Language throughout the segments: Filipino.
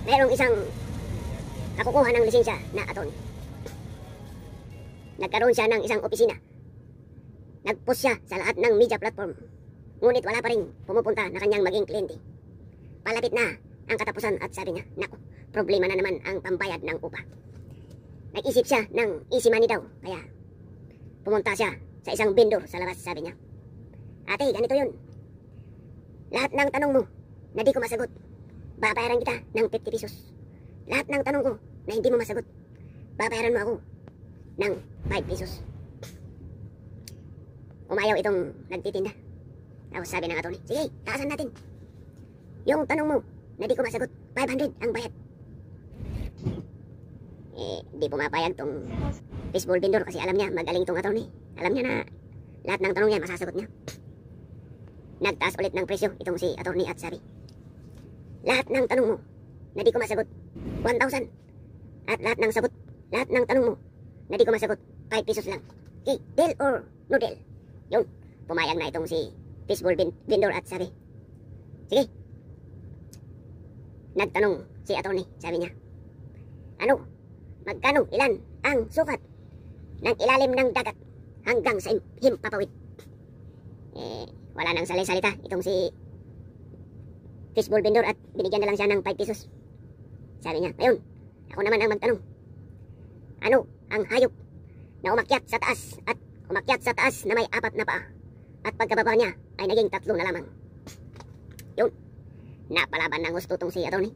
Mayroong isang nakukuha ng lisensya na attorney. Nagkaroon siya ng isang opisina. Nag-post siya sa lahat ng media platform. Ngunit wala pa rin pumupunta na kanyang maging kliyente. Palapit na ang katapusan at sabi niya, naku, problema na naman ang pambayad ng upa. Nag-isip siya ng easy money daw. Kaya pumunta siya sa isang vendor sa labas, sabi niya, ate, ganito yun. Lahat ng tanong mo na di ko masagot, babayaran kita ng 50 pesos. Lahat ng tanong ko na hindi mo masagot, babayaran mo ako ng 5 pesos. Umayaw itong nagtitinda. Tapos sabi ng attorney, sige, taasan natin. Yung tanong mo na di ko masagot, 500 ang bayad. Di pumapayag tong fishbowl vendor kasi alam niya, magaling tong attorney. Alam niya na lahat ng tanong niya masasagot niya. Nagtaas ulit ng presyo itong si attorney at sabi, lahat ng tanong mo na di ko masagot, 1,000. At lahat ng tanong mo na di ko masagot, 5 pesos lang. Okay, deal or no deal? Yun, pumayag na itong si fishbowl vendor at sabi, sige. Nagtanong si attorney, sabi niya, ano, magkano, ilan ang sukat ng ilalim ng dagat hanggang sa himpapawid? Wala nang salita itong si fishbowl vendor at binigyan na lang siya ng 5 pesos. Sabi niya, ngayon, ako naman ang magtanong. Ano ang hayop na umakyat sa taas na may 4 na paa at pagkababa niya ay naging 3 na lamang? Yun, napalaban ng gusto tong si attorney.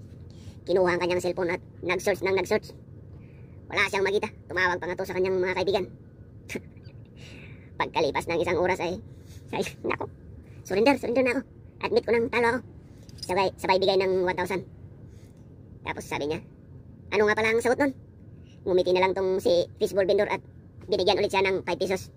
Kinuha ang kanyang cellphone at nag-search. Wala siyang makita. Tumawag pa nga to sa kanyang mga kaibigan. Pagkalipas ng isang oras ay nako, surrender na ako. Admit ko nang talo ako. Sabay bigay ng 1,000. Tapos sabi niya, ano nga pala ang sagot nun? Ngumiti na lang tong si fishbowl vendor at binigyan ulit siya ng 5 pesos.